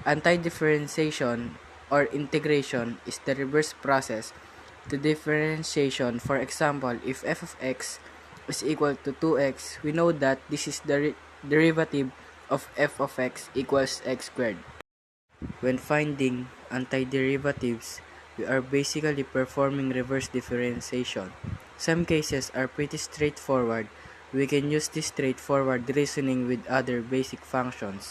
Anti-differentiation or integration is the reverse process to differentiation. For example, if f of x is equal to 2x, we know that this is the derivative of f of x equals x squared. When finding antiderivatives, we are basically performing reverse differentiation. Some cases are pretty straightforward. We can use this straightforward reasoning with other basic functions.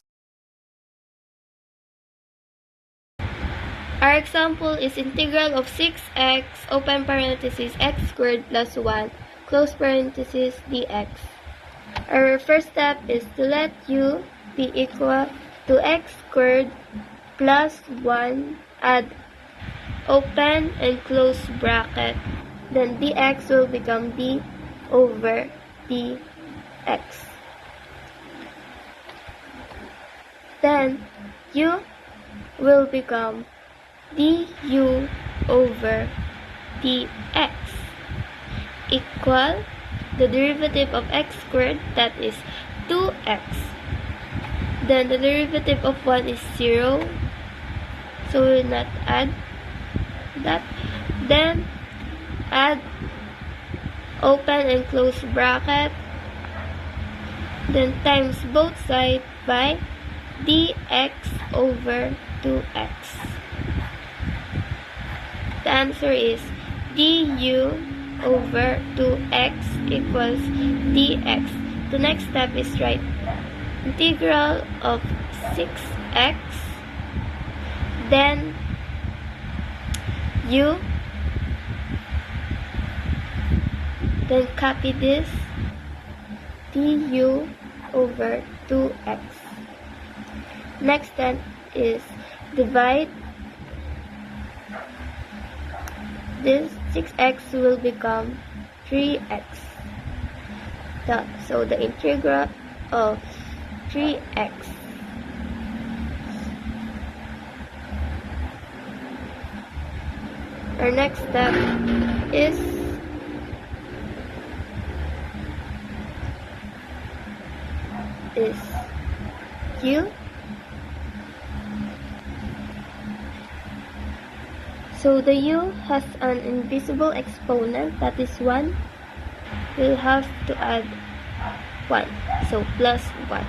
Our example is integral of 6x open parenthesis x squared plus 1 close parenthesis dx. Our first step is to let u be equal to x squared plus 1, add open and close bracket, then dx will become d over dx. Then u will become du over dx equal the derivative of x squared, that is 2x. Then the derivative of 1 is 0, so we will not add that. Then add open and close bracket, then times both sides by dx over 2x. The answer is du over 2x equals dx. The next step is write integral of 6x, then u, then copy this, du over 2x. Next step is divide. This 6x will become 3x. So the integral of 3x. Our next step is u. So the u has an invisible exponent, that is 1. We'll have to add 1, so plus 1.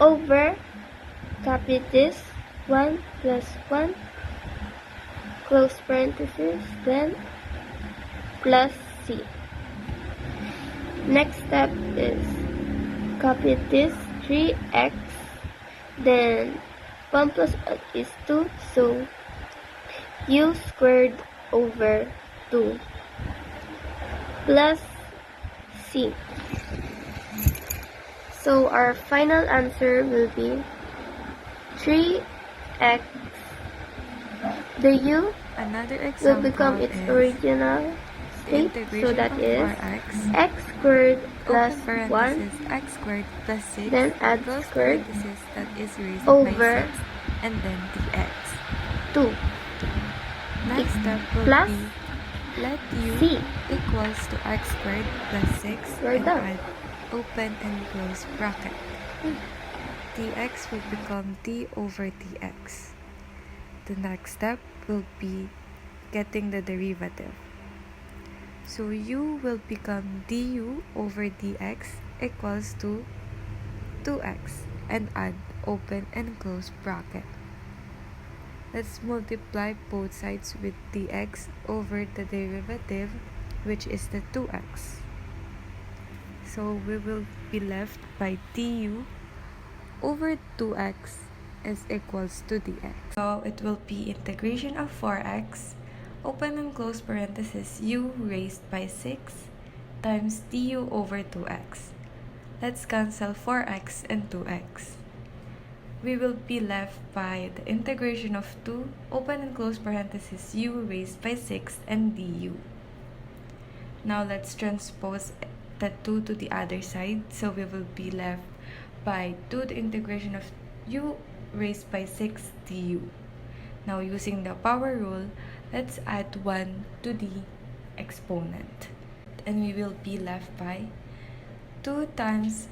Over, copy this, 1 plus 1, close parenthesis, then plus c. Next step is copy this, 3x, then 1 plus 1 is 2, so u squared over 2 plus c. So our final answer will be 3x. The u will become its original state, so that is x squared plus 1, x squared plus 6, then add squared that is raised over by 6, and then dx. 2 Next step will plus be let u c. equals to x squared plus 6 We're and done. add open and close bracket. Dx will become d over dx. The next step will be getting the derivative. So u will become du over dx equals to 2x and add open and close bracket. Let's multiply both sides with dx over the derivative, which is the 2x. So we will be left by du over 2x is equals to dx. So it will be integration of 4x, open and close parenthesis, u raised by 6 times du over 2x. Let's cancel 4x and 2x. We will be left by the integration of 2, open and close parenthesis, u raised by 6 and du. Now let's transpose the 2 to the other side, so we will be left by 2 the integration of u raised by 6 du. Now using the power rule, let's add 1 to the exponent. And we will be left by 2 times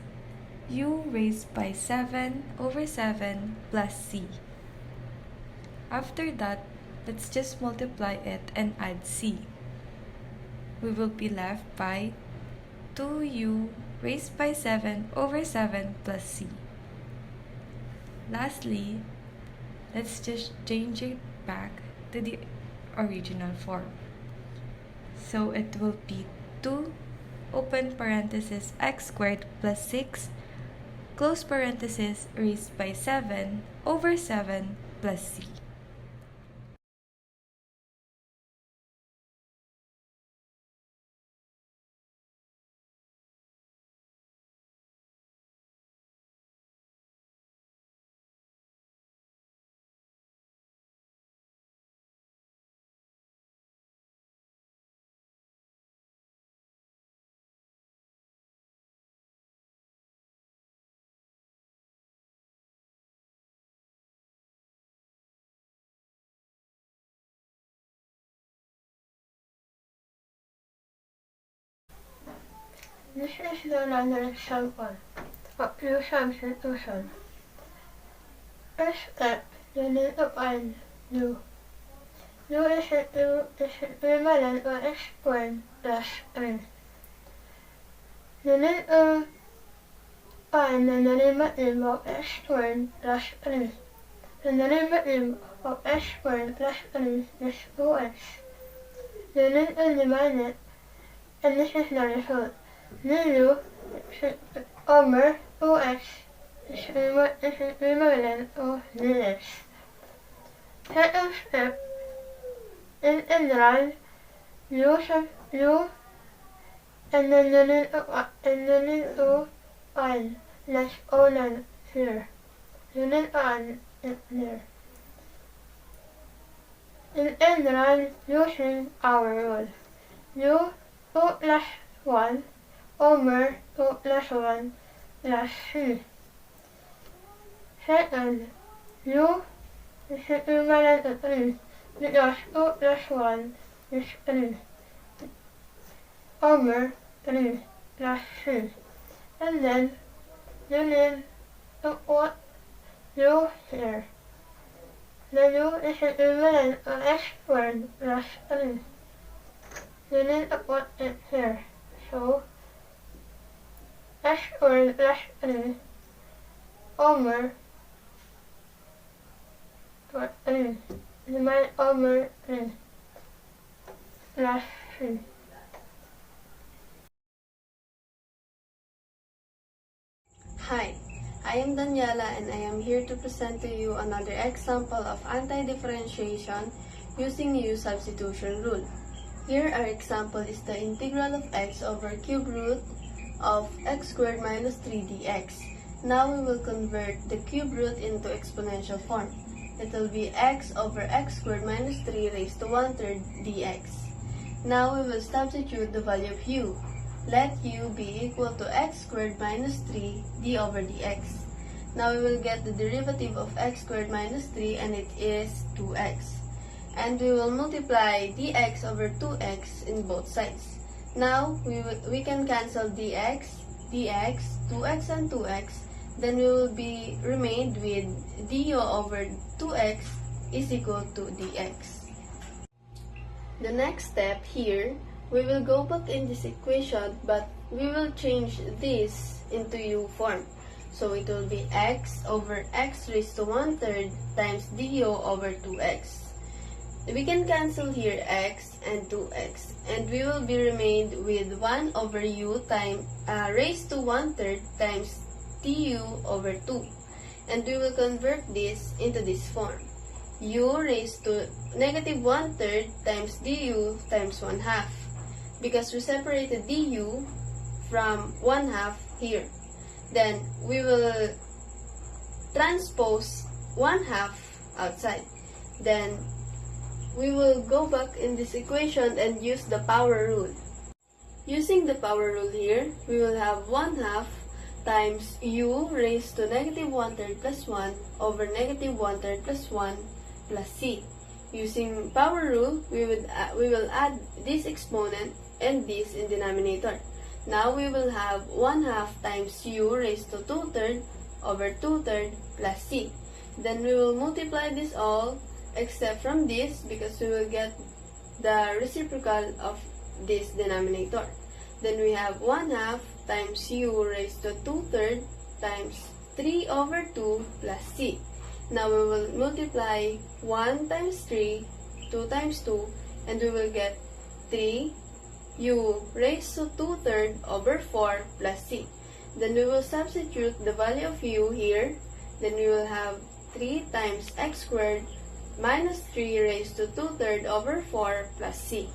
u raised by 7 over 7 plus c. After that, let's just multiply it and add c. We will be left by 2u raised by 7 over 7 plus c. Lastly, let's just change it back to the original form. So it will be 2 open parenthesis x squared plus 6 close parenthesis raised by 7 over 7 plus c. This is another example of two substitution. First step, unit of n, u. U is equivalent to x squared plus 3. Unit of n, the derivative of x squared plus 3. The derivative of x squared plus 3 is 2x. Unit is divided, and this is the result. Du over 2x is equivalent to dx. Second step, integral u sub u and then unit of n. Let's own it here. Unit n is here. Integral using our rule. U 2 plus 1 over 2 plus 1 plus c. Second, u is equivalent to 3 because 2 plus 1 is 3 over 3 plus c. And then you need to put u here. The u is equivalent to x squared plus 3. You need to put it here. So x squared plus 3 over 3 divided over 3 plus 3. Hi, I am Daniela and I am here to present to you another example of anti-differentiation using U substitution rule. Here our example is the integral of x over cube root of x squared minus 3 dx. Now we will convert the cube root into exponential form. It will be x over x squared minus 3 raised to 1/3 dx. Now we will substitute the value of u. Let u be equal to x squared minus 3 d over dx. Now we will get the derivative of x squared minus 3 and it is 2x. And we will multiply dx over 2x in both sides. Now we can cancel dx, 2x and 2x. Then we will be remained with du over 2x is equal to dx. The next step here, we will go back in this equation but we will change this into u form. So it will be x over x raised to 1/3 times du over 2x. We can cancel here x and 2x and we will be remained with 1 over u raised to 1/3 times du over 2. And we will convert this into this form. U raised to negative 1/3 times du times 1/2. Because we separated du from 1/2 here. Then we will transpose 1/2 outside. Then we will go back in this equation and use the power rule. Using the power rule here, we will have 1/2 times u raised to negative 1/3 plus 1 over negative 1/3 plus 1 plus c. Using power rule, we will add this exponent and this in denominator. Now we will have 1/2 times u raised to 2/3 over 2/3 plus c. Then we will multiply this all except from this because we will get the reciprocal of this denominator. Then we have 1/2 times u raised to 2/3 times 3 over 2 plus c. Now we will multiply 1 times 3, 2 times 2, and we will get 3 u raised to 2/3 over 4 plus c. Then we will substitute the value of u here. Then we will have 3 times x squared minus 3 raised to 2/3 over 4 plus c.